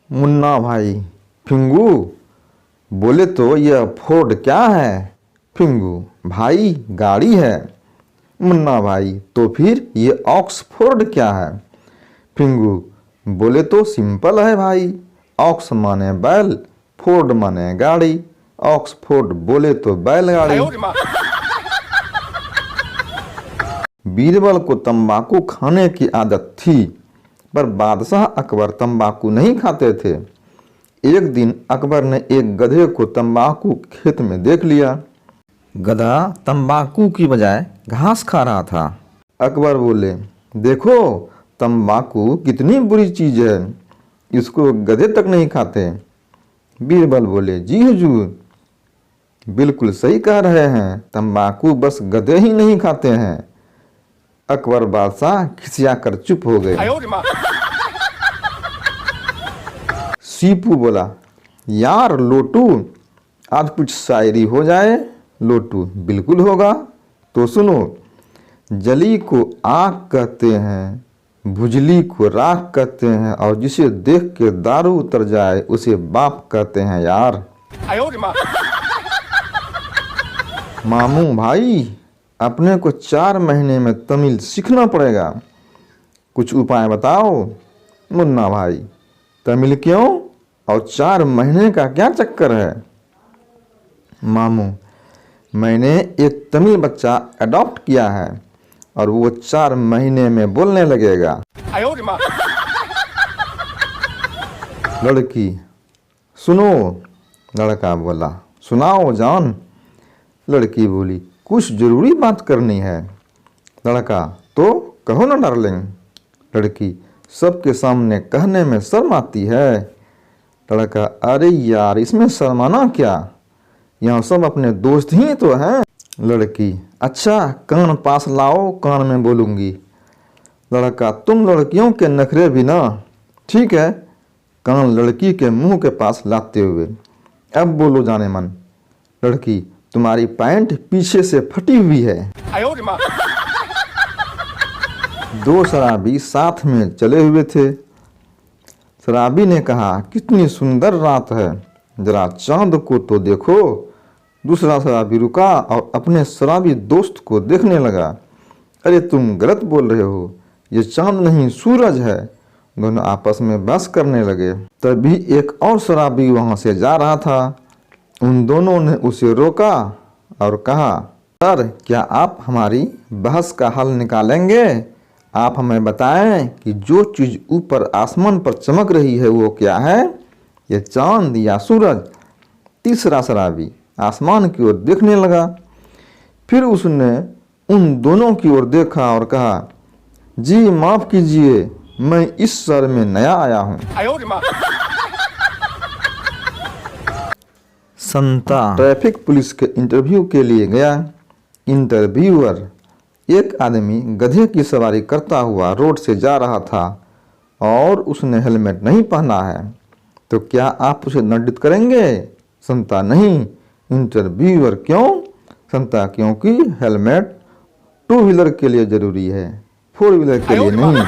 मुन्ना भाई, फिंगू बोले तो यह फोर्ड क्या है? फिंगू भाई गाड़ी है। मुन्ना भाई तो फिर ये ऑक्सफोर्ड क्या है? फिंगू बोले तो सिंपल है भाई, ऑक्स माने बैल, फोर्ड माने गाड़ी, ऑक्सफोर्ड बोले तो बैलगाड़ी। बीरबल को तंबाकू खाने की आदत थी, पर बादशाह अकबर तंबाकू नहीं खाते थे। एक दिन अकबर ने एक गधे को तंबाकू खेत में देख लिया। गधा तंबाकू की बजाय घास खा रहा था। अकबर बोले, देखो तंबाकू कितनी बुरी चीज है, इसको गधे तक नहीं खाते। बीरबल बोले, जी हुजूर, बिल्कुल सही कह रहे हैं, तंबाकू बस गधे ही नहीं खाते हैं। अकबर बादशाह खिसिया कर चुप हो गए। सीपू बोला, यार लोटू, आज कुछ शायरी हो जाए। लोटू, बिल्कुल होगा, तो सुनो। जली को आग कहते हैं, भुजली को राख कहते हैं, और जिसे देख के दारू उतर जाए उसे बाप कहते हैं यार। मामू भाई, अपने को 4 महीने में तमिल सीखना पड़ेगा, कुछ उपाय बताओ। मुन्ना भाई, तमिल क्यों और 4 महीने का क्या चक्कर है? मामू, मैंने एक तमिल बच्चा अडॉप्ट किया है और वो 4 महीने में बोलने लगेगा। लड़की, सुनो। लड़का बोला, सुनाओ जान। लड़की बोली, कुछ जरूरी बात करनी है। लड़का, तो कहो ना डार्लिंग। लड़की, सबके सामने कहने में शर्म आती है। लड़का, अरे यार इसमें शर्माना क्या, यहाँ सब अपने दोस्त ही तो हैं। लड़की, अच्छा कान पास लाओ, कान में बोलूँगी। लड़का, तुम लड़कियों के नखरे भी ना। ठीक है, कान लड़की के मुंह के पास लाते हुए, अब बोलो जाने मन। लड़की, तुम्हारी पैंट पीछे से फटी हुई है। 2 शराबी साथ में चले हुए थे। शराबी ने कहा, कितनी सुंदर रात है, जरा चांद को तो देखो। दूसरा शराबी रुका और अपने शराबी दोस्त को देखने लगा। अरे तुम गलत बोल रहे हो, ये चांद नहीं सूरज है। दोनों आपस में बहस करने लगे। तभी एक और शराबी वहां से जा रहा था। उन दोनों ने उसे रोका और कहा, सर क्या आप हमारी बहस का हल निकालेंगे? आप हमें बताएं कि जो चीज़ ऊपर आसमान पर चमक रही है वो क्या है, ये चांद या सूरज? तीसरा शराबी आसमान की ओर देखने लगा। फिर उसने उन दोनों की ओर देखा और कहा, जी माफ कीजिए, मैं इस शहर में नया आया हूँ। संता ट्रैफिक पुलिस के इंटरव्यू के लिए गया। इंटरव्यूअर, एक आदमी गधे की सवारी करता हुआ रोड से जा रहा था और उसने हेलमेट नहीं पहना है, तो क्या आप उसे दंडित करेंगे? संता, नहीं। इंटरव्यूअर, क्यों? संता, क्योंकि हेलमेट 2 व्हीलर के लिए जरूरी है, 4 व्हीलर के लिए नहीं।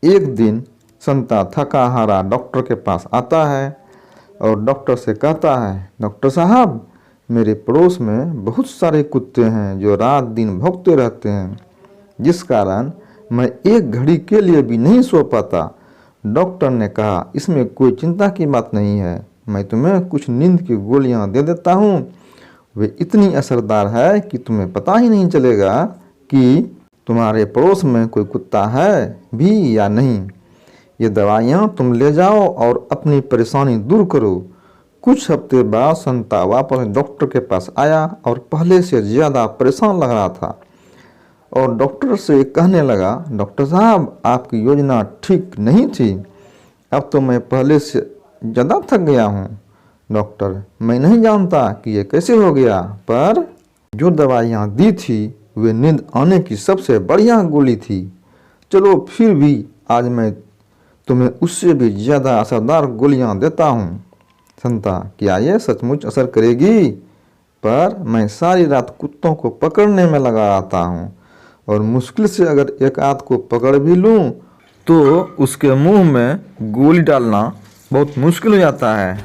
एक दिन संता थका हारा डॉक्टर के पास आता है और डॉक्टर से कहता है, डॉक्टर साहब, मेरे पड़ोस में बहुत सारे कुत्ते हैं जो रात दिन भौंकते रहते हैं, जिस कारण मैं एक घड़ी के लिए भी नहीं सो पाता। डॉक्टर ने कहा, इसमें कोई चिंता की बात नहीं है, मैं तुम्हें कुछ नींद की गोलियां दे देता हूँ। वे इतनी असरदार है कि तुम्हें पता ही नहीं चलेगा कि तुम्हारे पड़ोस में कोई कुत्ता है भी या नहीं। ये दवाइयाँ तुम ले जाओ और अपनी परेशानी दूर करो। कुछ हफ्ते बाद संता वापस डॉक्टर के पास आया और पहले से ज़्यादा परेशान लग रहा था और डॉक्टर से कहने लगा, डॉक्टर साहब, आपकी योजना ठीक नहीं थी, अब तो मैं पहले से ज़्यादा थक गया हूँ। डॉक्टर, मैं नहीं जानता कि ये कैसे हो गया, पर जो दवाइयाँ दी थी वे नींद आने की सबसे बढ़िया गोली थी। चलो फिर भी आज मैं तुम्हें उससे भी ज़्यादा असरदार गोलियां देता हूँ। संता, क्या ये सचमुच असर करेगी? पर मैं सारी रात कुत्तों को पकड़ने में लगा रहता हूँ और मुश्किल से अगर एक आध को पकड़ भी लूँ तो उसके मुंह में गोली डालना बहुत मुश्किल हो जाता है।